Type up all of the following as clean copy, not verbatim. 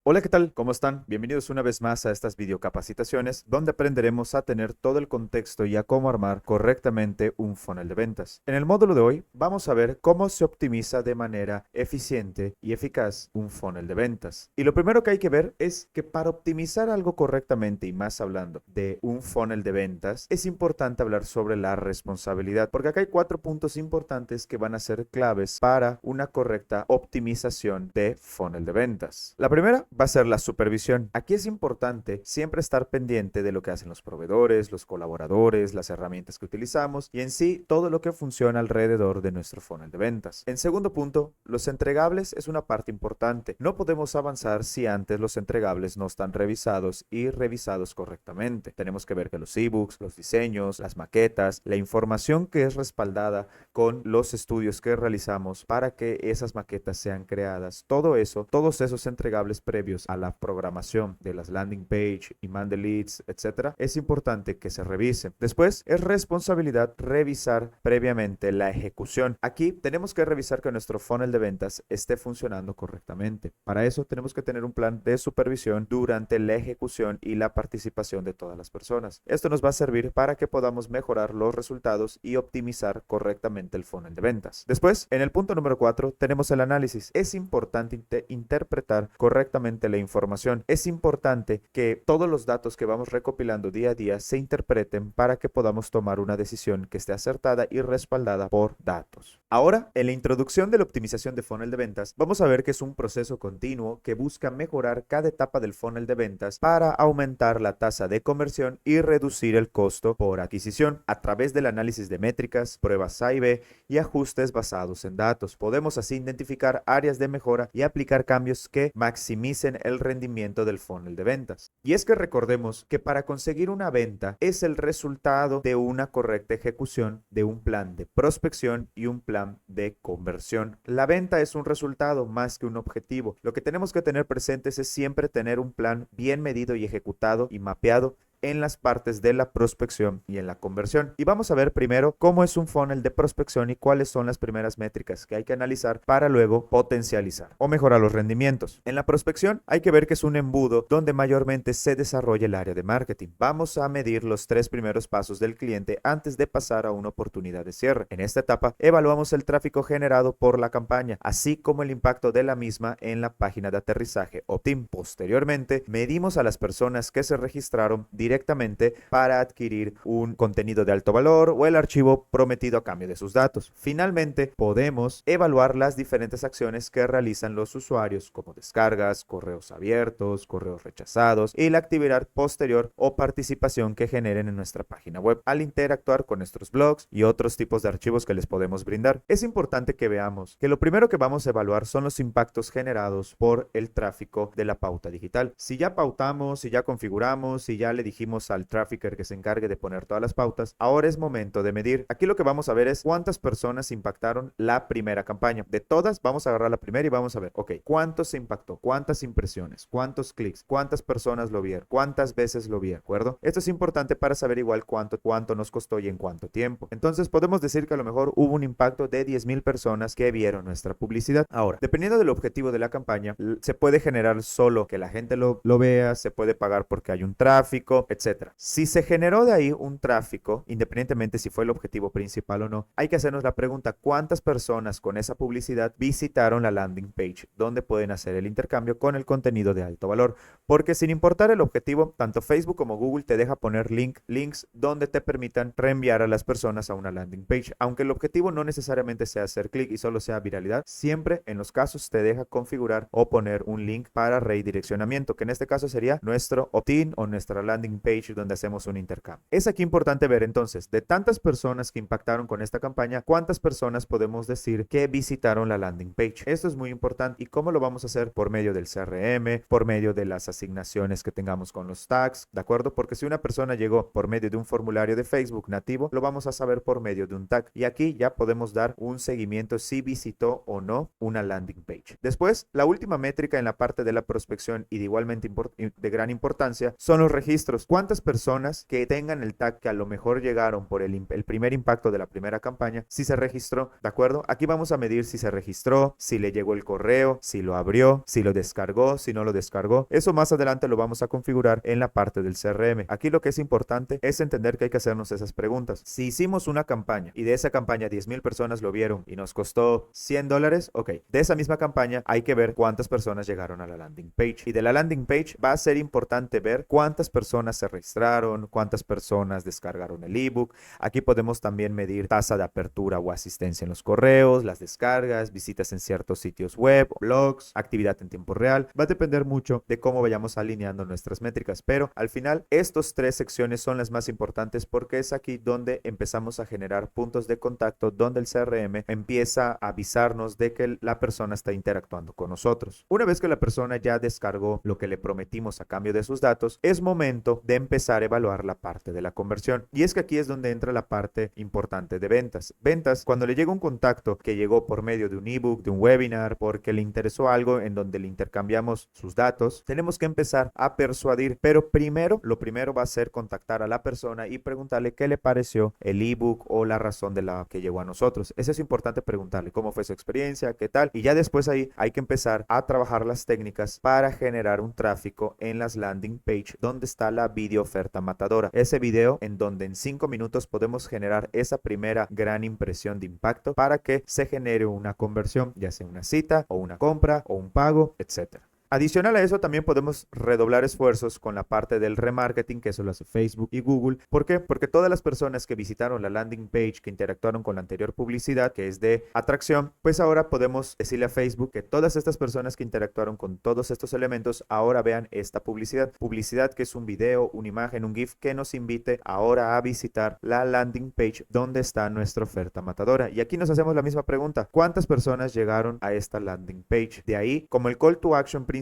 Hola, ¿qué tal? ¿Cómo están? Bienvenidos una vez más a estas videocapacitaciones donde aprenderemos a tener todo el contexto y a cómo armar correctamente un funnel de ventas. En el módulo de hoy vamos a ver cómo se optimiza de manera eficiente y eficaz un funnel de ventas. Y lo primero que hay que ver es que para optimizar algo correctamente y más hablando de un funnel de ventas, es importante hablar sobre la responsabilidad, porque acá hay 4 puntos importantes que van a ser claves para una correcta optimización de funnel de ventas. La primera va a ser la supervisión. Aquí es importante siempre estar pendiente de lo que hacen los proveedores, los colaboradores, las herramientas que utilizamos y en sí todo lo que funciona alrededor de nuestro funnel de ventas. En segundo punto, los entregables es una parte importante. No podemos avanzar si antes los entregables no están revisados y revisados correctamente. Tenemos que ver que los ebooks, los diseños, las maquetas, la información que es respaldada con los estudios que realizamos para que esas maquetas sean creadas, todo eso, todos esos entregables previos a la programación de las landing page, email de leads, etcétera, es importante que se revise. Después, es responsabilidad revisar previamente la ejecución. Aquí tenemos que revisar que nuestro funnel de ventas esté funcionando correctamente. Para eso tenemos que tener un plan de supervisión durante la ejecución y la participación de todas las personas. Esto nos va a servir para que podamos mejorar los resultados y optimizar correctamente el funnel de ventas. Después, en el punto número 4, tenemos el análisis. Es importante interpretar correctamente la información. Es importante que todos los datos que vamos recopilando día a día se interpreten para que podamos tomar una decisión que esté acertada y respaldada por datos. Ahora, en la introducción de la optimización de funnel de ventas, vamos a ver que es un proceso continuo que busca mejorar cada etapa del funnel de ventas para aumentar la tasa de conversión y reducir el costo por adquisición a través del análisis de métricas, pruebas A y B y ajustes basados en datos. Podemos así identificar áreas de mejora y aplicar cambios que maximicen el rendimiento del funnel de ventas. Y es que recordemos que para conseguir una venta es el resultado de una correcta ejecución de un plan de prospección y un plan de conversión. La venta es un resultado más que un objetivo. Lo que tenemos que tener presentes es siempre tener un plan bien medido y ejecutado y mapeado en las partes de la prospección y en la conversión. Y vamos a ver primero cómo es un funnel de prospección y cuáles son las primeras métricas que hay que analizar para luego potencializar o mejorar los rendimientos. En la prospección hay que ver que es un embudo donde mayormente se desarrolla el área de marketing. Vamos a medir los 3 primeros pasos del cliente antes de pasar a una oportunidad de cierre. En esta etapa evaluamos el tráfico generado por la campaña, así como el impacto de la misma en la página de aterrizaje Opt-in. Posteriormente, medimos a las personas que se registraron directamente para adquirir un contenido de alto valor o el archivo prometido a cambio de sus datos. Finalmente, podemos evaluar las diferentes acciones que realizan los usuarios, como descargas, correos abiertos, correos rechazados y la actividad posterior o participación que generen en nuestra página web al interactuar con nuestros blogs y otros tipos de archivos que les podemos brindar. Es importante que veamos que lo primero que vamos a evaluar son los impactos generados por el tráfico de la pauta digital. Si ya pautamos, si ya configuramos, si ya le dijimos al trafficker que se encargue de poner todas las pautas, ahora es momento de medir. Aquí lo que vamos a ver es cuántas personas impactaron la primera campaña. De todas, vamos a agarrar la primera y vamos a ver, ok, ¿cuánto se impactó? ¿Cuántas impresiones? ¿Cuántos clics? ¿Cuántas personas lo vieron? ¿Cuántas veces lo vieron? ¿De acuerdo? Esto es importante para saber igual cuánto nos costó y en cuánto tiempo. Entonces, podemos decir que a lo mejor hubo un impacto de 10,000 personas que vieron nuestra publicidad. Ahora, dependiendo del objetivo de la campaña, se puede generar solo que la gente lo vea, se puede pagar porque hay un tráfico, etcétera. Si se generó de ahí un tráfico, independientemente si fue el objetivo principal o no, hay que hacernos la pregunta, ¿cuántas personas con esa publicidad visitaron la landing page donde pueden hacer el intercambio con el contenido de alto valor? Porque sin importar el objetivo, tanto Facebook como Google te deja poner links donde te permitan reenviar a las personas a una landing page. Aunque el objetivo no necesariamente sea hacer clic y solo sea viralidad, siempre en los casos te deja configurar o poner un link para redireccionamiento, que en este caso sería nuestro opt-in o nuestra landing page donde hacemos un intercambio. Es aquí importante ver entonces, de tantas personas que impactaron con esta campaña, ¿cuántas personas podemos decir que visitaron la landing page? Esto es muy importante. ¿Y cómo lo vamos a hacer? Por medio del CRM, por medio de las asignaciones que tengamos con los tags, ¿de acuerdo? Porque si una persona llegó por medio de un formulario de Facebook nativo, lo vamos a saber por medio de un tag. Y aquí ya podemos dar un seguimiento si visitó o no una landing page. Después, la última métrica en la parte de la prospección y de igualmente de gran importancia son los registros. cuántas personas que tengan el tag que a lo mejor llegaron por el primer impacto de la primera campaña, si se registró, ¿de acuerdo? Aquí vamos a medir si se registró, si le llegó el correo, si lo abrió, si lo descargó, si no lo descargó. Eso más adelante lo vamos a configurar en la parte del CRM. Aquí lo que es importante es entender que hay que hacernos esas preguntas. Si hicimos una campaña y de esa campaña 10,000 personas lo vieron y nos costó $100, ok, de esa misma campaña hay que ver cuántas personas llegaron a la landing page. Y de la landing page va a ser importante ver cuántas personas se registraron, cuántas personas descargaron el ebook. Aquí podemos también medir tasa de apertura o asistencia en los correos, las descargas, visitas en ciertos sitios web, blogs, actividad en tiempo real. Va a depender mucho de cómo vayamos alineando nuestras métricas, pero al final estas 3 secciones son las más importantes porque es aquí donde empezamos a generar puntos de contacto, donde el CRM empieza a avisarnos de que la persona está interactuando con nosotros. Una vez que la persona ya descargó lo que le prometimos a cambio de sus datos, es momento de empezar a evaluar la parte de la conversión. Y es que aquí es donde entra la parte importante de ventas. Ventas, cuando le llega un contacto que llegó por medio de un ebook, de un webinar, porque le interesó algo en donde le intercambiamos sus datos, tenemos que empezar a persuadir. Pero lo primero va a ser contactar a la persona y preguntarle qué le pareció el ebook o la razón de la que llegó a nosotros. Eso es importante preguntarle cómo fue su experiencia, qué tal. Y ya después ahí hay que empezar a trabajar las técnicas para generar un tráfico en las landing page donde está la video oferta matadora. Ese video en donde en 5 minutos podemos generar esa primera gran impresión de impacto para que se genere una conversión, ya sea una cita o una compra o un pago, etcétera. Adicional a eso, también podemos redoblar esfuerzos con la parte del remarketing, que eso lo hace Facebook y Google. ¿Por qué? Porque todas las personas que visitaron la landing page, que interactuaron con la anterior publicidad, que es de atracción, pues ahora podemos decirle a Facebook que todas estas personas que interactuaron con todos estos elementos ahora vean esta publicidad. Publicidad que es un video, una imagen, un GIF que nos invite ahora a visitar la landing page donde está nuestra oferta matadora. Y aquí nos hacemos la misma pregunta. ¿Cuántas personas llegaron a esta landing page? De ahí, como el call to action principal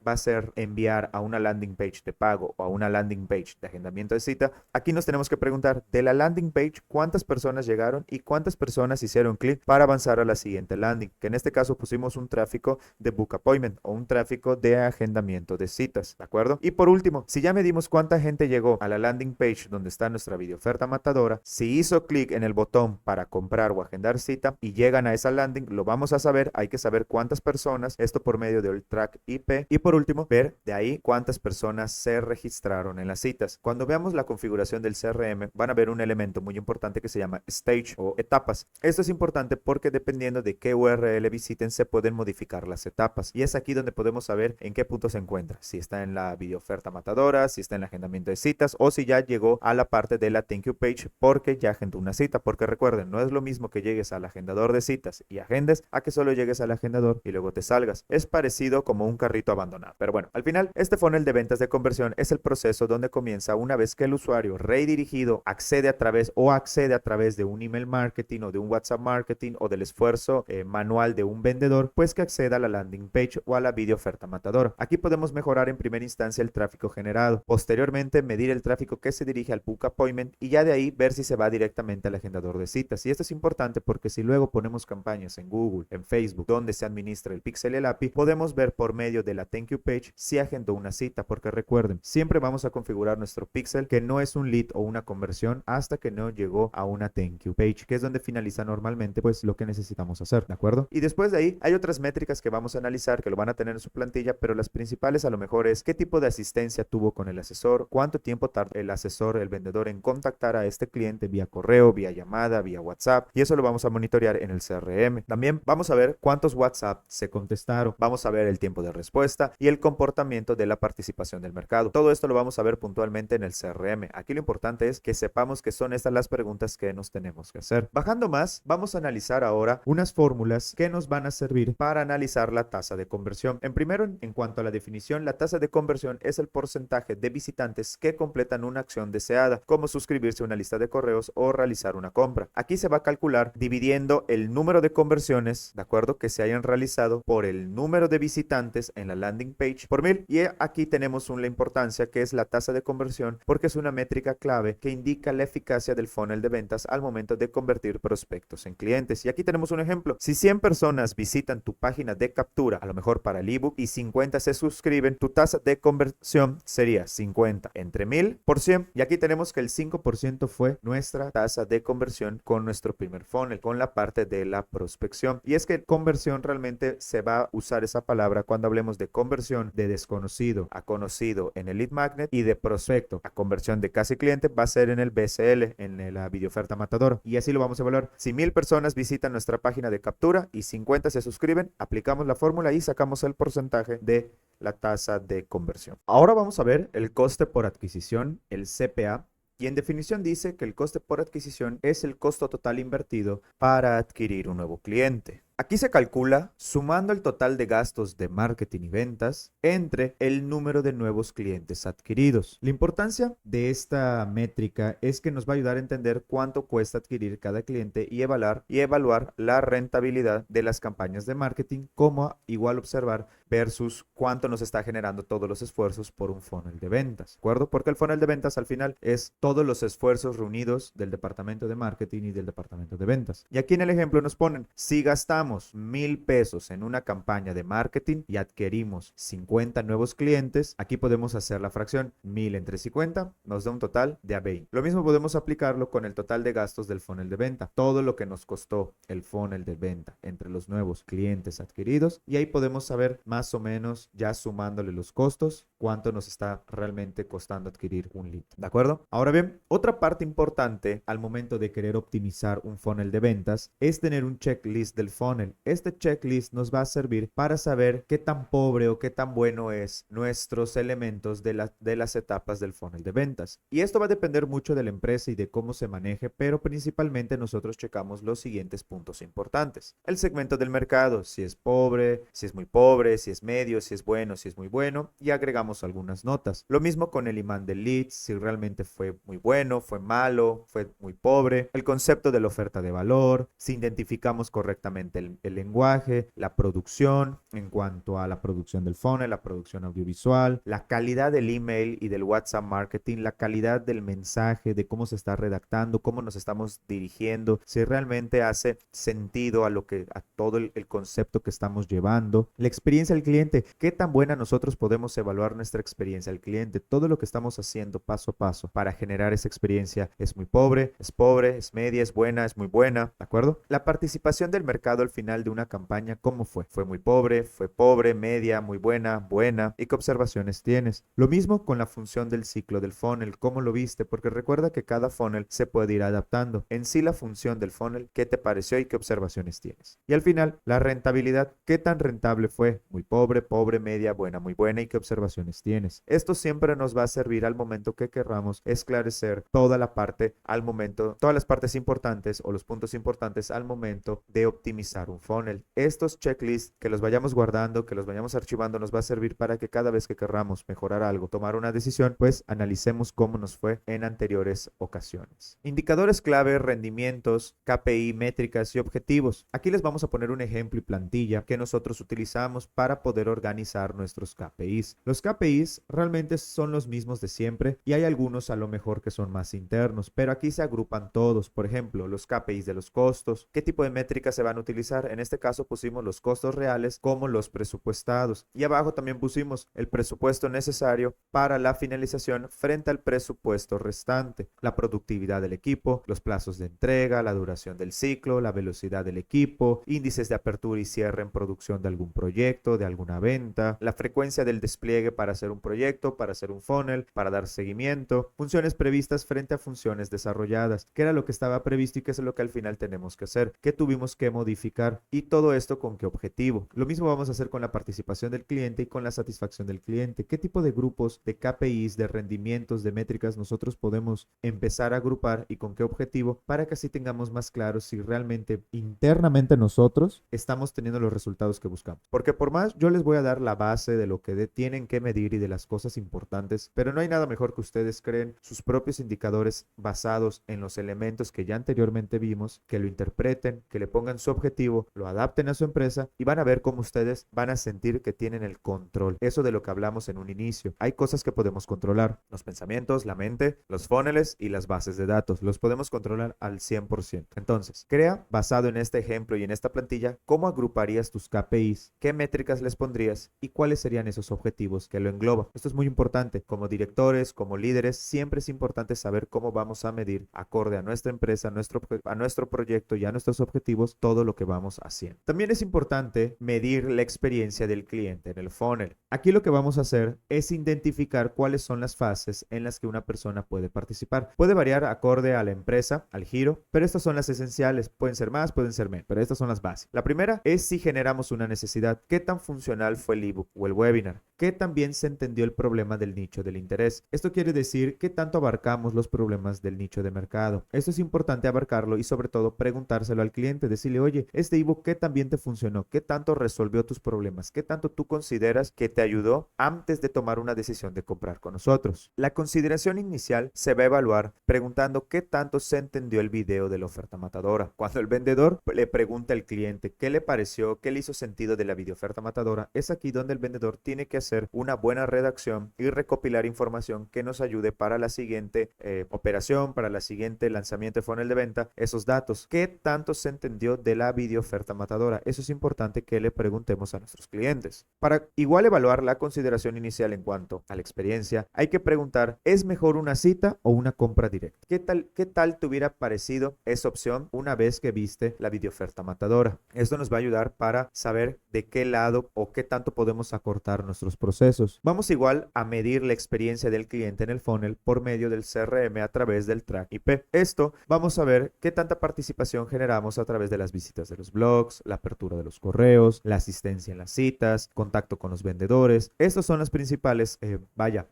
va a ser enviar a una landing page de pago o a una landing page de agendamiento de cita, aquí nos tenemos que preguntar de la landing page cuántas personas llegaron y cuántas personas hicieron clic para avanzar a la siguiente landing, que en este caso pusimos un tráfico de book appointment o un tráfico de agendamiento de citas, ¿de acuerdo? Y por último, si ya medimos cuánta gente llegó a la landing page donde está nuestra video oferta matadora, si hizo clic en el botón para comprar o agendar cita y llegan a esa landing, lo vamos a saber. Hay que saber cuántas personas, esto por medio del track IP. Y por último, ver de ahí cuántas personas se registraron en las citas. Cuando veamos la configuración del CRM, van a ver un elemento muy importante que se llama stage o etapas. Esto es importante porque dependiendo de qué URL visiten, se pueden modificar las etapas. Y es aquí donde podemos saber en qué punto se encuentra. Si está en la video oferta matadora, si está en el agendamiento de citas o si ya llegó a la parte de la thank you page porque ya agendó una cita. Porque recuerden, no es lo mismo que llegues al agendador de citas y agendes a que solo llegues al agendador y luego te salgas. Es parecido como un carrito abandonado. Pero bueno, al final, este funnel de ventas de conversión es el proceso donde comienza una vez que el usuario redirigido accede a través de un email marketing o de un WhatsApp marketing o del esfuerzo manual de un vendedor, pues que acceda a la landing page o a la video oferta matadora. Aquí podemos mejorar en primera instancia el tráfico generado, posteriormente medir el tráfico que se dirige al book appointment y ya de ahí ver si se va directamente al agendador de citas. Y esto es importante porque si luego ponemos campañas en Google, en Facebook, donde se administra el pixel y el API, podemos ver por medio de la thank you page si agendó una cita, porque recuerden, siempre vamos a configurar nuestro pixel que no es un lead o una conversión hasta que no llegó a una thank you page, que es donde finaliza normalmente pues lo que necesitamos hacer, ¿de acuerdo? Y después de ahí hay otras métricas que vamos a analizar que lo van a tener en su plantilla, pero las principales a lo mejor es qué tipo de asistencia tuvo con el asesor, cuánto tiempo tarda el asesor, el vendedor en contactar a este cliente vía correo, vía llamada, vía WhatsApp, y eso lo vamos a monitorear en el CRM. También vamos a ver cuántos WhatsApp se contestaron, vamos a ver el tiempo de respuesta y el comportamiento de la participación del mercado. Todo esto lo vamos a ver puntualmente en el CRM. Aquí lo importante es que sepamos que son estas las preguntas que nos tenemos que hacer. Bajando más, vamos a analizar ahora unas fórmulas que nos van a servir para analizar la tasa de conversión. En cuanto a la definición, la tasa de conversión es el porcentaje de visitantes que completan una acción deseada, como suscribirse a una lista de correos o realizar una compra. Aquí se va a calcular dividiendo el número de conversiones, ¿de acuerdo?, que se hayan realizado por el número de visitantes clientes en la landing page por 1000. Y aquí tenemos una importancia que es la tasa de conversión, porque es una métrica clave que indica la eficacia del funnel de ventas al momento de convertir prospectos en clientes. Y aquí tenemos un ejemplo. Si 100 personas visitan tu página de captura, a lo mejor para el ebook, y 50 se suscriben, tu tasa de conversión sería 50 entre 1000 por 100. Y aquí tenemos que el 5% fue nuestra tasa de conversión con nuestro primer funnel, con la parte de la prospección. Y es que conversión realmente se va a usar esa palabra cuando hablemos de conversión de desconocido a conocido en el lead magnet, y de prospecto a conversión de casi cliente va a ser en el BCL, en la video oferta matadora. Y así lo vamos a evaluar. Si 1000 personas visitan nuestra página de captura y 50 se suscriben, aplicamos la fórmula y sacamos el porcentaje de la tasa de conversión. Ahora vamos a ver el coste por adquisición, el CPA. Y en definición dice que el coste por adquisición es el costo total invertido para adquirir un nuevo cliente. Aquí se calcula sumando el total de gastos de marketing y ventas entre el número de nuevos clientes adquiridos. La importancia de esta métrica es que nos va a ayudar a entender cuánto cuesta adquirir cada cliente y evaluar la rentabilidad de las campañas de marketing, como igual observar versus cuánto nos está generando todos los esfuerzos por un funnel de ventas, ¿de acuerdo? Porque el funnel de ventas al final es todos los esfuerzos reunidos del departamento de marketing y del departamento de ventas. Y aquí en el ejemplo nos ponen, si gastamos 1000 pesos en una campaña de marketing y adquirimos 50 nuevos clientes, aquí podemos hacer la fracción 1000 entre 50 nos da un total de a 20. Lo mismo podemos aplicarlo con el total de gastos del funnel de venta, todo lo que nos costó el funnel de venta entre los nuevos clientes adquiridos, y ahí podemos saber más o menos, ya sumándole los costos, cuánto nos está realmente costando adquirir un lead, ¿de acuerdo? Ahora bien, otra parte importante al momento de querer optimizar un funnel de ventas es tener un checklist del funnel. Este checklist nos va a servir para saber qué tan pobre o qué tan bueno es nuestros elementos de las etapas del funnel de ventas. Y esto va a depender mucho de la empresa y de cómo se maneje, pero principalmente nosotros checamos los siguientes puntos importantes. El segmento del mercado, si es pobre, si es muy pobre, si es medio, si es bueno, si es muy bueno, y agregamos algunas notas. Lo mismo con el imán del lead, si realmente fue muy bueno, fue malo, fue muy pobre. El concepto de la oferta de valor, si identificamos correctamente el lenguaje, la producción, en cuanto a la producción del funnel, la producción audiovisual, la calidad del email y del WhatsApp marketing, la calidad del mensaje, de cómo se está redactando, cómo nos estamos dirigiendo, si realmente hace sentido a todo el concepto que estamos llevando, la experiencia del cliente, qué tan buena nosotros podemos evaluar nuestra experiencia al cliente, todo lo que estamos haciendo paso a paso para generar esa experiencia es muy pobre, es media, es buena, es muy buena, ¿de acuerdo? La participación del mercado al final de una campaña, ¿cómo fue? ¿Fue muy pobre, fue pobre, media, muy buena, buena? ¿Y qué observaciones tienes? Lo mismo con la función del ciclo del funnel, ¿cómo lo viste? Porque recuerda que cada funnel se puede ir adaptando. En sí la función del funnel, ¿qué te pareció y qué observaciones tienes? Y al final, la rentabilidad, ¿qué tan rentable fue? Muy pobre, pobre, media, buena, muy buena, ¿y qué observaciones tienes? Esto siempre nos va a servir al momento que querramos esclarecer toda la parte al momento, todas las partes importantes o los puntos importantes al momento de optimizar un funnel. Estos checklists que los vayamos guardando, que los vayamos archivando, nos va a servir para que cada vez que querramos mejorar algo, tomar una decisión, pues analicemos cómo nos fue en anteriores ocasiones. Indicadores clave, rendimientos, KPI, métricas y objetivos. Aquí les vamos a poner un ejemplo y plantilla que nosotros utilizamos para poder organizar nuestros KPIs. Los KPIs realmente son los mismos de siempre y hay algunos a lo mejor que son más internos, pero aquí se agrupan todos. Por ejemplo, los KPIs de los costos, qué tipo de métricas se van a utilizar. En este caso pusimos los costos reales como los presupuestados, y abajo también pusimos el presupuesto necesario para la finalización frente al presupuesto restante, la productividad del equipo, los plazos de entrega, la duración del ciclo, la velocidad del equipo, índices de apertura y cierre en producción de algún proyecto, de alguna venta, la frecuencia del despliegue para hacer un proyecto, para hacer un funnel, para dar seguimiento, funciones previstas frente a funciones desarrolladas, qué era lo que estaba previsto y qué es lo que al final tenemos que hacer, qué tuvimos que modificar, y todo esto con qué objetivo. Lo mismo vamos a hacer con la participación del cliente y con la satisfacción del cliente. ¿Qué tipo de grupos, de KPIs, de rendimientos, de métricas nosotros podemos empezar a agrupar y con qué objetivo, para que así tengamos más claro si realmente internamente nosotros estamos teniendo los resultados que buscamos? Porque por más yo les voy a dar la base de lo que tienen que medir y de las cosas importantes, pero no hay nada mejor que ustedes creen sus propios indicadores basados en los elementos que ya anteriormente vimos, que lo interpreten, que le pongan su objetivo objetivo, lo adapten a su empresa y van a ver cómo ustedes van a sentir que tienen el control. Eso de lo que hablamos en un inicio. Hay cosas que podemos controlar. Los pensamientos, la mente, los funnels y las bases de datos. Los podemos controlar al 100%. Entonces, crea, basado en este ejemplo y en esta plantilla, cómo agruparías tus KPIs, qué métricas les pondrías y cuáles serían esos objetivos que lo engloban. Esto es muy importante. Como directores, como líderes, siempre es importante saber cómo vamos a medir, acorde a nuestra empresa, a nuestro proyecto y a nuestros objetivos, todo lo que vamos haciendo. También es importante medir la experiencia del cliente en el funnel. Aquí lo que vamos a hacer es identificar cuáles son las fases en las que una persona puede participar. Puede variar acorde a la empresa, al giro, pero estas son las esenciales. Pueden ser más, pueden ser menos, pero estas son las bases. La primera es si generamos una necesidad. ¿Qué tan funcional fue el ebook o el webinar? ¿Qué tan bien se entendió el problema del nicho del interés? Esto quiere decir qué tanto abarcamos los problemas del nicho de mercado. Esto es importante abarcarlo y sobre todo preguntárselo al cliente, decirle, oye, este ebook ¿qué tan bien te funcionó? ¿Qué tanto resolvió tus problemas? ¿Qué tanto tú consideras que te ayudó antes de tomar una decisión de comprar con nosotros? La consideración inicial se va a evaluar preguntando qué tanto se entendió el video de la oferta matadora. Cuando el vendedor le pregunta al cliente qué le pareció, qué le hizo sentido de la video oferta matadora, es aquí donde el vendedor tiene que hacer una buena redacción y recopilar información que nos ayude para la siguiente operación, para la siguiente lanzamiento de funnel de venta, esos datos. ¿Qué tanto se entendió de la video oferta matadora? Eso es importante que le preguntemos a nuestros clientes. Para igual evaluar la consideración inicial en cuanto a la experiencia, hay que preguntar, ¿es mejor una cita o una compra directa? ¿Qué tal te hubiera parecido esa opción una vez que viste la video oferta matadora? Esto nos va a ayudar para saber de qué lado o qué tanto podemos acortar nuestros procesos. Vamos igual a medir la experiencia del cliente en el funnel por medio del CRM a través del track IP. Esto vamos a ver qué tanta participación generamos a través de las visitas de los blogs, la apertura de los correos, la asistencia en las citas, contacto con los vendedores. Estos son las principales,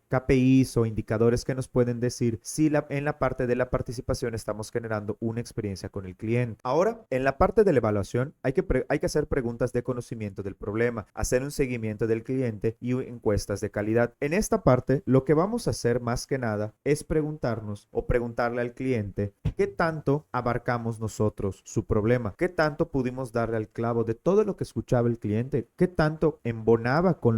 KPIs o indicadores que nos pueden decir si en la parte de la participación estamos generando una experiencia con el cliente. Ahora, en la parte de la evaluación, hay que hacer preguntas de conocimiento del problema, hacer un seguimiento del cliente y encuestas de calidad. En esta parte, lo que vamos a hacer más que nada es preguntarnos o preguntarle al cliente qué tanto abarcamos nosotros su problema, qué tanto pudimos darle al clavo de todo lo que escuchaba el cliente, qué tanto embonaba con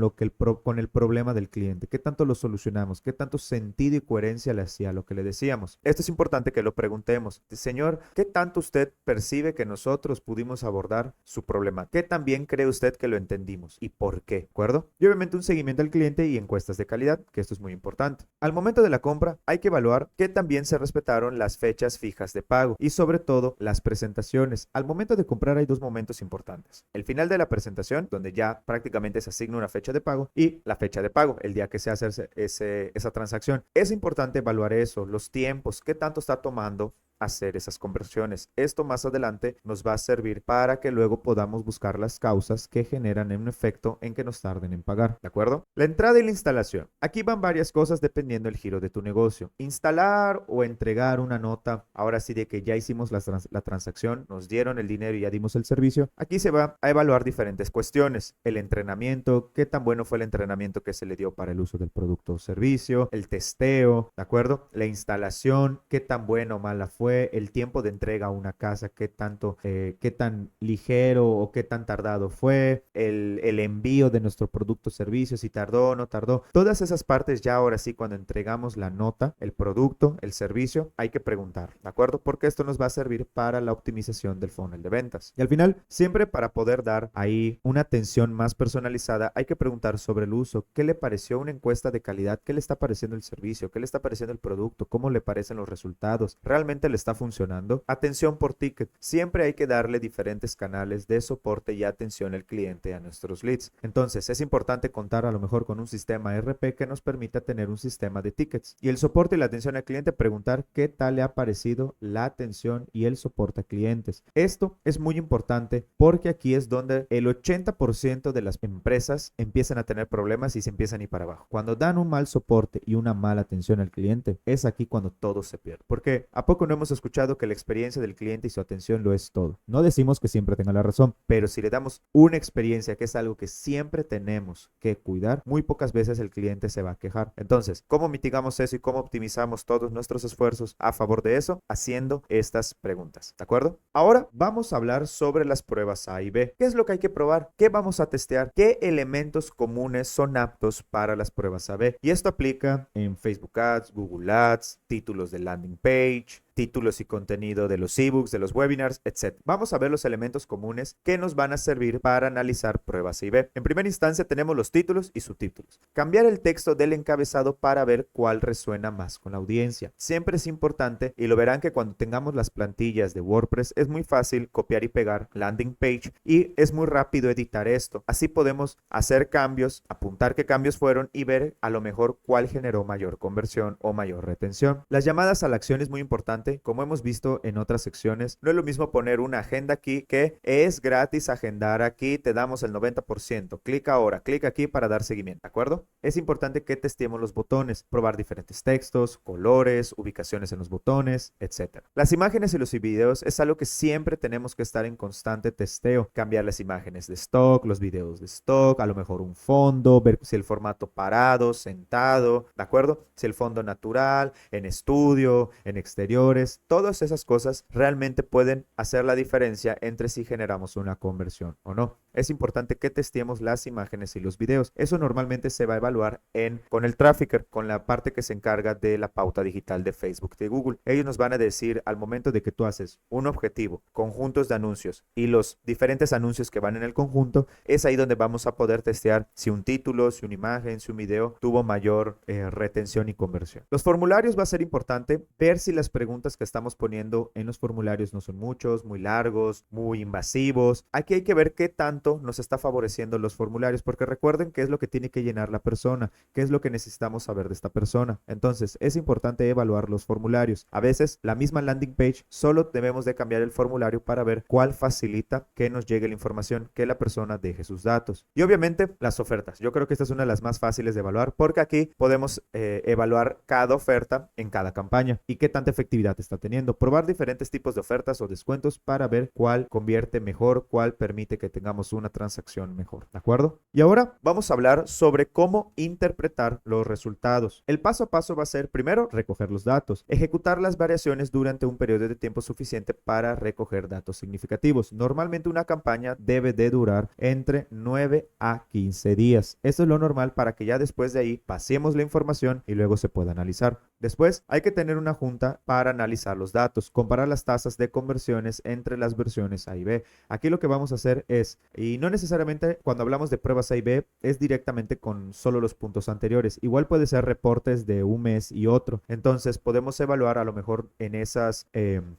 con el problema del cliente, qué tanto lo solucionamos, qué tanto sentido y coherencia le hacía a lo que le decíamos. Esto es importante que lo preguntemos. Señor, ¿qué tanto usted percibe que nosotros pudimos abordar su problema? ¿Qué tan bien cree usted que lo entendimos? ¿Y por qué? ¿De acuerdo? Y obviamente un seguimiento al cliente y encuestas de calidad, que esto es muy importante. Al momento de la compra, hay que evaluar que también se respetaron las fechas fijas de pago y sobre todo las presentaciones. Al momento de comprar hay dos momentos importantes. El final de la presentación, donde ya prácticamente se asigna una fecha de pago, y la fecha de pago, el día que se hace esa transacción. Es importante evaluar eso, los tiempos, qué tanto está tomando hacer esas conversiones. Esto más adelante nos va a servir para que luego podamos buscar las causas que generan un efecto en que nos tarden en pagar, ¿de acuerdo? La entrada y la instalación. Aquí van varias cosas dependiendo del giro de tu negocio. Instalar o entregar una nota, ahora sí de que ya hicimos la transacción, nos dieron el dinero y ya dimos el servicio. Aquí se va a evaluar diferentes cuestiones. El entrenamiento, qué tan bueno fue el entrenamiento que se le dio para el uso del producto o servicio, el testeo, ¿de acuerdo? La instalación, qué tan bueno o mala fue, el tiempo de entrega a una casa, qué tan ligero o qué tan tardado fue, el envío de nuestro producto o servicio, si tardó o no tardó. Todas esas partes ya ahora sí, cuando entregamos la nota, el producto, el servicio, hay que preguntar, ¿de acuerdo? Porque esto nos va a servir para la optimización del funnel de ventas. Y al final, siempre para poder dar ahí una atención más personalizada, hay que preguntar sobre el uso, qué le pareció una encuesta de calidad, qué le está pareciendo el servicio, qué le está pareciendo el producto, cómo le parecen los resultados, realmente le está funcionando. Atención por ticket. Siempre hay que darle diferentes canales de soporte y atención al cliente a nuestros leads. Entonces, es importante contar a lo mejor con un sistema ERP que nos permita tener un sistema de tickets. Y el soporte y la atención al cliente, preguntar qué tal le ha parecido la atención y el soporte a clientes. Esto es muy importante porque aquí es donde el 80% de las empresas empiezan a tener problemas y se empiezan a ir para abajo. Cuando dan un mal soporte y una mala atención al cliente, es aquí cuando todo se pierde. Porque ¿a poco no hemos hemos escuchado que la experiencia del cliente y su atención lo es todo. No decimos que siempre tenga la razón, pero si le damos una experiencia que es algo que siempre tenemos que cuidar, muy pocas veces el cliente se va a quejar. Entonces, ¿cómo mitigamos eso y cómo optimizamos todos nuestros esfuerzos a favor de eso? Haciendo estas preguntas, ¿de acuerdo? Ahora vamos a hablar sobre las pruebas A y B. ¿Qué es lo que hay que probar? ¿Qué vamos a testear? ¿Qué elementos comunes son aptos para las pruebas A-B? Y esto aplica en Facebook Ads, Google Ads, títulos de landing page, títulos y contenido de los ebooks, de los webinars, etc. Vamos a ver los elementos comunes que nos van a servir para analizar pruebas A y B. En primera instancia tenemos los títulos y subtítulos. Cambiar el texto del encabezado para ver cuál resuena más con la audiencia. Siempre es importante, y lo verán que cuando tengamos las plantillas de WordPress es muy fácil copiar y pegar landing page y es muy rápido editar esto. Así podemos hacer cambios, apuntar qué cambios fueron y ver a lo mejor cuál generó mayor conversión o mayor retención. Las llamadas a la acción es muy importante. Como hemos visto en otras secciones, no es lo mismo poner una agenda aquí que es gratis agendar aquí, te damos el 90%, clic ahora, clic aquí para dar seguimiento, ¿de acuerdo? Es importante que testemos los botones, probar diferentes textos, colores, ubicaciones en los botones, etc. Las imágenes y los videos es algo que siempre tenemos que estar en constante testeo, cambiar las imágenes de stock, los videos de stock, a lo mejor un fondo, ver si el formato parado, sentado, ¿de acuerdo? Si el fondo natural, en estudio, en exteriores, todas esas cosas realmente pueden hacer la diferencia entre si generamos una conversión o no. Es importante que testeemos las imágenes y los videos. Eso normalmente se va a evaluar con el Trafficker, con la parte que se encarga de la pauta digital de Facebook, de Google. Ellos nos van a decir al momento de que tú haces un objetivo, conjuntos de anuncios y los diferentes anuncios que van en el conjunto, es ahí donde vamos a poder testear si un título, si una imagen, si un video tuvo mayor retención y conversión. Los formularios va a ser importante ver si las preguntas que estamos poniendo en los formularios no son muchos, muy largos, muy invasivos. Aquí hay que ver qué tanto nos está favoreciendo los formularios, porque recuerden qué es lo que tiene que llenar la persona, qué es lo que necesitamos saber de esta persona. Entonces, es importante evaluar los formularios. A veces, la misma landing page, solo debemos de cambiar el formulario para ver cuál facilita que nos llegue la información, que la persona deje sus datos. Y obviamente, las ofertas. Yo creo que esta es una de las más fáciles de evaluar, porque aquí podemos evaluar cada oferta en cada campaña y qué tanta efectividad está teniendo. Probar diferentes tipos de ofertas o descuentos para ver cuál convierte mejor, cuál permite que tengamos una transacción mejor, ¿de acuerdo? Y ahora vamos a hablar sobre cómo interpretar los resultados. El paso a paso va a ser primero recoger los datos, ejecutar las variaciones durante un periodo de tiempo suficiente para recoger datos significativos. Normalmente una campaña debe de durar entre 9 a 15 días. Esto es lo normal para que ya después de ahí pasemos la información y luego se pueda analizar. Después hay que tener una junta para analizar los datos, comparar las tasas de conversiones entre las versiones A y B. Aquí lo que vamos a hacer es, y no necesariamente cuando hablamos de pruebas A y B, es directamente con solo los puntos anteriores. Igual puede ser reportes de un mes y otro. Entonces podemos evaluar a lo mejor en esas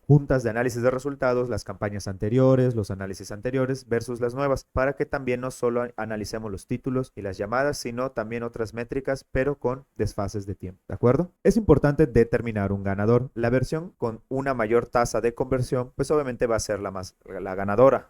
juntas de análisis de resultados las campañas anteriores, los análisis anteriores versus las nuevas, para que también no solo analicemos los títulos y las llamadas, sino también otras métricas, pero con desfases de tiempo, ¿de acuerdo? Es importante determinar un ganador. La versión con una mayor tasa de conversión, pues obviamente va a ser la más ganadora.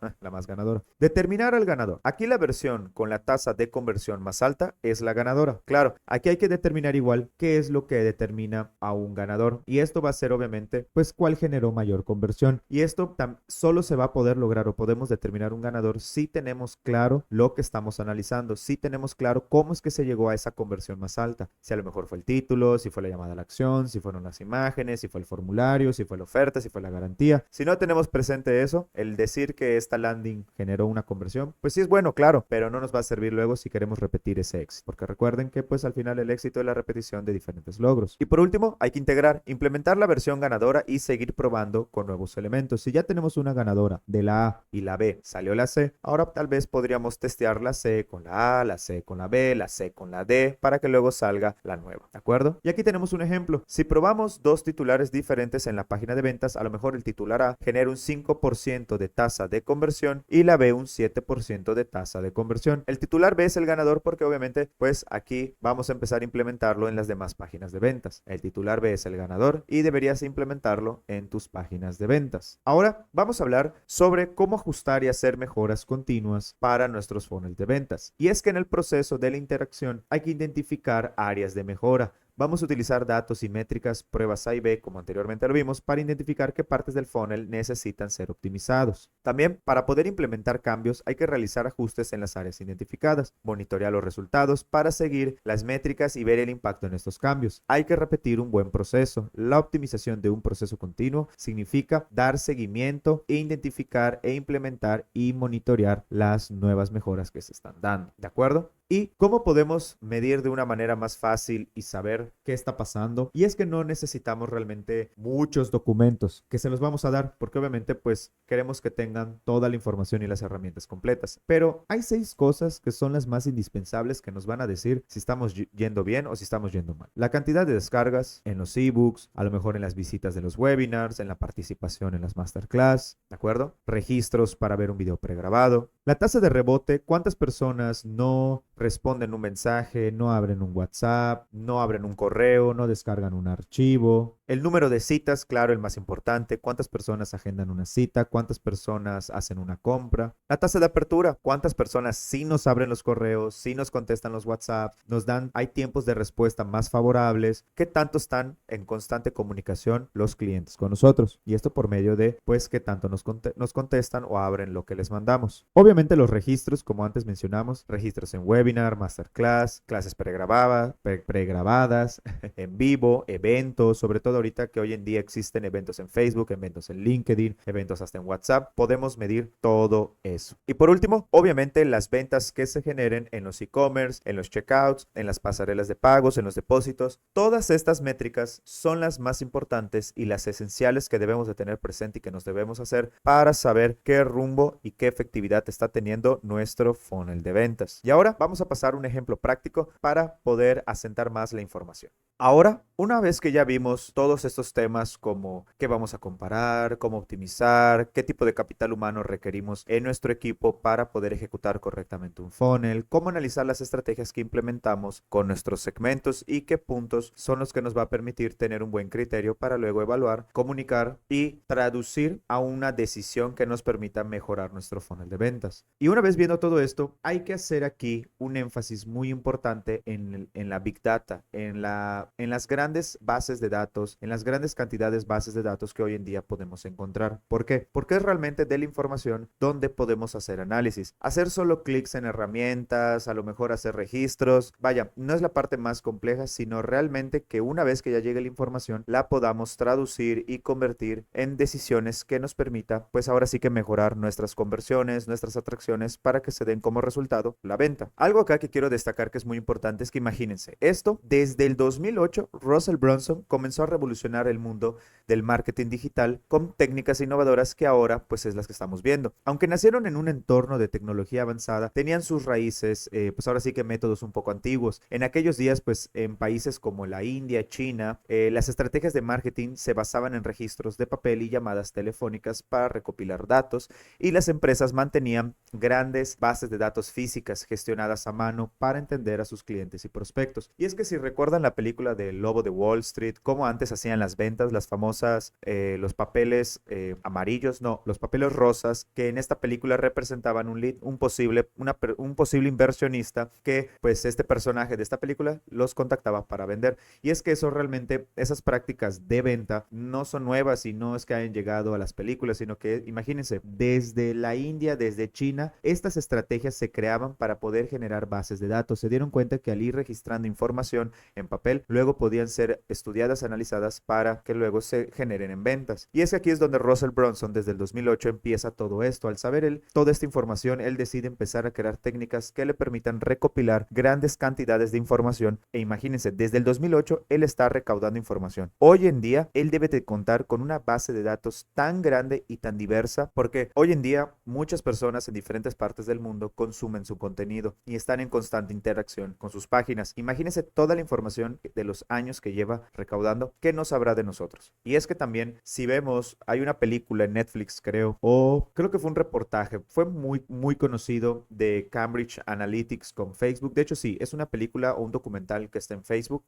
Determinar al ganador. Aquí la versión con la tasa de conversión más alta es la ganadora. Claro, aquí hay que determinar igual qué es lo que determina a un ganador. Y esto va a ser obviamente, pues cuál generó mayor conversión. Y esto solo se va a poder lograr o podemos determinar un ganador si tenemos claro lo que estamos analizando, si tenemos claro cómo es que se llegó a esa conversión más alta. Si a lo mejor fue el título, si fue la llamada a la acción, si fueron las imágenes, si fue el formulario, si fue la oferta, si fue la garantía. Si no tenemos presente eso, el decir que esta landing generó una conversión, pues sí es bueno, claro, pero no nos va a servir luego si queremos repetir ese éxito, porque recuerden que pues al final el éxito es la repetición de diferentes logros. Y por último, hay que implementar la versión ganadora y seguir probando con nuevos elementos. Si ya tenemos una ganadora de la A y la B, salió la C, ahora tal vez podríamos testear la C con la A, la C con la B, la C con la D, para que luego salga la nueva, ¿de acuerdo? Y aquí tenemos un ejemplo. Si probamos dos titulares diferentes en la página de ventas, a lo mejor el titular A genera un 5% de tasa de conversión y la B un 7% de tasa de conversión. El titular B es el ganador porque obviamente pues aquí vamos a empezar a implementarlo en las demás páginas de ventas. El titular B es el ganador y deberías implementarlo en tus páginas de ventas. Ahora vamos a hablar sobre cómo ajustar y hacer mejoras continuas para nuestros funnels de ventas. Y es que en el proceso de la interacción hay que identificar áreas de mejora. vamos a utilizar datos y métricas, pruebas A y B, como anteriormente lo vimos, para identificar qué partes del funnel necesitan ser optimizados. También, para poder implementar cambios, hay que realizar ajustes en las áreas identificadas, monitorear los resultados para seguir las métricas y ver el impacto en estos cambios. Hay que repetir un buen proceso. La optimización de un proceso continuo significa dar seguimiento e identificar e implementar y monitorear las nuevas mejoras que se están dando. ¿De acuerdo? ¿Y cómo podemos medir de una manera más fácil y saber qué está pasando? Y es que no necesitamos realmente muchos documentos que se los vamos a dar, porque obviamente pues queremos que tengan toda la información y las herramientas completas. Pero hay 6 cosas que son las más indispensables que nos van a decir si estamos yendo bien o si estamos yendo mal. La cantidad de descargas en los ebooks, a lo mejor en las visitas de los webinars, en la participación en las masterclass, ¿de acuerdo? Registros para ver un video pregrabado. La tasa de rebote, cuántas personas no responden un mensaje, no abren un WhatsApp, no abren un correo, no descargan un archivo. El número de citas, claro, el más importante. Cuántas personas agendan una cita, cuántas personas hacen una compra. La tasa de apertura, cuántas personas sí nos abren los correos, sí nos contestan los WhatsApp, nos dan, hay tiempos de respuesta más favorables. ¿Qué tanto están en constante comunicación los clientes con nosotros? Y esto por medio de, pues, qué tanto nos contestan o abren lo que les mandamos. Obviamente los registros, como antes mencionamos, registros en webinar, masterclass, clases pregrabadas, en vivo, eventos, sobre todo ahorita que hoy en día existen eventos en Facebook, eventos en LinkedIn, eventos hasta en WhatsApp, podemos medir todo eso. Y por último, obviamente las ventas que se generen en los e-commerce, en los checkouts, en las pasarelas de pagos, en los depósitos. Todas estas métricas son las más importantes y las esenciales que debemos de tener presente y que nos debemos hacer para saber qué rumbo y qué efectividad está teniendo nuestro funnel de ventas. Y ahora vamos a pasar un ejemplo práctico para poder asentar más la información. Ahora, una vez que ya vimos todos estos temas como qué vamos a comparar, cómo optimizar, qué tipo de capital humano requerimos en nuestro equipo para poder ejecutar correctamente un funnel, cómo analizar las estrategias que implementamos con nuestros segmentos y qué puntos son los que nos va a permitir tener un buen criterio para luego evaluar, comunicar y traducir a una decisión que nos permita mejorar nuestro funnel de ventas. Y una vez viendo todo esto, hay que hacer aquí un énfasis muy importante en la Big Data, en las grandes bases de datos, en las grandes cantidades bases de datos que hoy en día podemos encontrar. ¿Por qué? Porque es realmente de la información donde podemos hacer análisis. Hacer solo clics en herramientas, a lo mejor hacer registros, vaya, no es la parte más compleja, sino realmente que una vez que ya llegue la información, la podamos traducir y convertir en decisiones que nos permita, pues ahora sí que mejorar nuestras conversiones, nuestras atracciones para que se den como resultado la venta. Algo acá que quiero destacar que es muy importante es que imagínense, esto desde el 2008, Russell Brunson comenzó a revolucionar el mundo del marketing digital con técnicas innovadoras que ahora pues es las que estamos viendo. Aunque nacieron en un entorno de tecnología avanzada, tenían sus raíces, pues ahora sí que métodos un poco antiguos. En aquellos días, pues en países como la India, China, las estrategias de marketing se basaban en registros de papel y llamadas telefónicas para recopilar datos, y las empresas mantenían grandes bases de datos físicas gestionadas a mano para entender a sus clientes y prospectos. Y es que si recuerdan la película del Lobo de Wall Street, cómo antes hacían las ventas, las famosas, los papeles amarillos, no, los papeles rosas, que en esta película representaban un lead, un posible inversionista que pues este personaje de esta película los contactaba para vender. Y es que eso realmente, esas prácticas de venta no son nuevas y no es que hayan llegado a las películas, sino que imagínense, desde la India, desde China, estas estrategias se creaban para poder generar bases de datos. Se dieron cuenta que al ir registrando información en papel, luego podían ser estudiadas, analizadas para que luego se generen en ventas. Y es que aquí es donde Russell Brunson desde el 2008 empieza todo esto. Al saber él toda esta información, él decide empezar a crear técnicas que le permitan recopilar grandes cantidades de información. E imagínense, desde el 2008 él está recaudando información. Hoy en día él debe de contar con una base de datos tan grande y tan diversa, porque hoy en día muchas personas en diferentes partes del mundo consumen su contenido y están en constante interacción con sus páginas. Imagínense toda la información de los años que lleva recaudando, ¿qué no sabrá de nosotros? Y es que también, si vemos, hay una película en Netflix, creo que fue un reportaje, fue muy conocido, de Cambridge Analytics con Facebook. De hecho, sí, es una película o un documental que está en Facebook.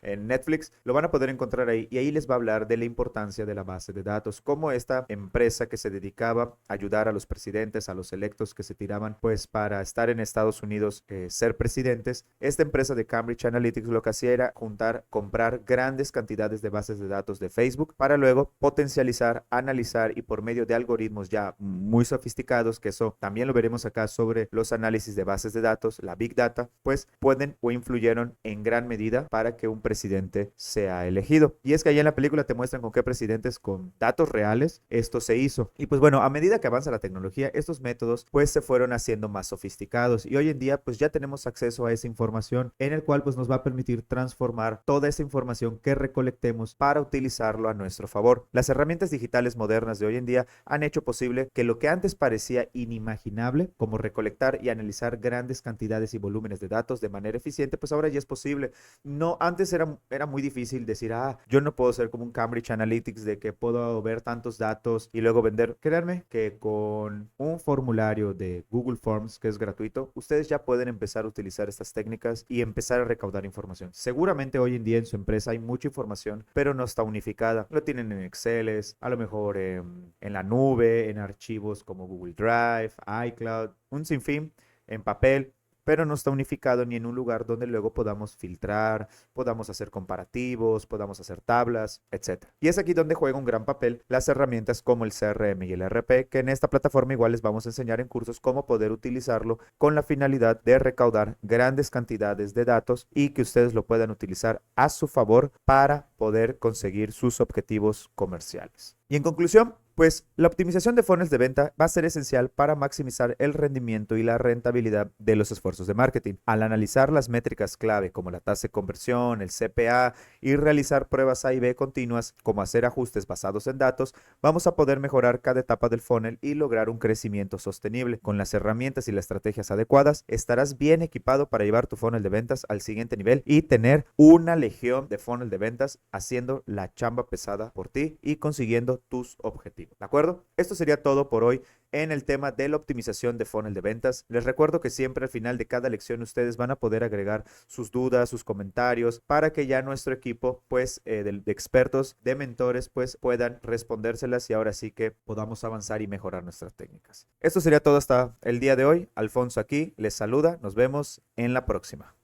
en Netflix, lo van a poder encontrar ahí y ahí les va a hablar de la importancia de la base de datos, cómo esta empresa que se dedicaba a ayudar a los presidentes, a los electos que se tiraban pues para estar en Estados Unidos, ser presidentes, esta empresa de Cambridge Analytics lo que hacía era comprar grandes cantidades de bases de datos de Facebook para luego potencializar, analizar y por medio de algoritmos ya muy sofisticados, que eso también lo veremos acá sobre los análisis de bases de datos, la Big Data, pues pueden o influyeron en gran medida para que un presidente sea elegido. Y es que allá en la película te muestran con qué presidentes con datos reales esto se hizo. Y pues bueno, a medida que avanza la tecnología, estos métodos pues se fueron haciendo más sofisticados y hoy en día pues ya tenemos acceso a esa información en el cual pues nos va a permitir transformar toda esa información que recolectemos para utilizarlo a nuestro favor. Las herramientas digitales modernas de hoy en día han hecho posible que lo que antes parecía inimaginable, como recolectar y analizar grandes cantidades y volúmenes de datos de manera eficiente, pues ahora ya es posible. No, antes era muy difícil decir, yo no puedo ser como un Cambridge Analytics de que puedo ver tantos datos y luego vender. Créanme que con un formulario de Google Forms que es gratuito, ustedes ya pueden empezar a utilizar estas técnicas y empezar a recaudar información. Seguramente hoy en día en su empresa hay mucha información, pero no está unificada. Lo tienen en Excel, a lo mejor en la nube, en archivos como Google Drive, iCloud, un sinfín, en papel, pero no está unificado ni en un lugar donde luego podamos filtrar, podamos hacer comparativos, podamos hacer tablas, etc. Y es aquí donde juega un gran papel las herramientas como el CRM y el RP, que en esta plataforma igual les vamos a enseñar en cursos cómo poder utilizarlo con la finalidad de recaudar grandes cantidades de datos y que ustedes lo puedan utilizar a su favor para poder conseguir sus objetivos comerciales. Y en conclusión, pues la optimización de funnels de venta va a ser esencial para maximizar el rendimiento y la rentabilidad de los esfuerzos de marketing. Al analizar las métricas clave como la tasa de conversión, el CPA y realizar pruebas A y B continuas, como hacer ajustes basados en datos, vamos a poder mejorar cada etapa del funnel y lograr un crecimiento sostenible. Con las herramientas y las estrategias adecuadas, estarás bien equipado para llevar tu funnel de ventas al siguiente nivel y tener una legión de funnel de ventas haciendo la chamba pesada por ti y consiguiendo tus objetivos. ¿De acuerdo? Esto sería todo por hoy en el tema de la optimización de funnel de ventas. Les recuerdo que siempre al final de cada lección ustedes van a poder agregar sus dudas, sus comentarios, para que ya nuestro equipo, pues, de expertos, de mentores, pues, puedan respondérselas y ahora sí que podamos avanzar y mejorar nuestras técnicas. Esto sería todo hasta el día de hoy. Alfonso aquí les saluda. Nos vemos en la próxima.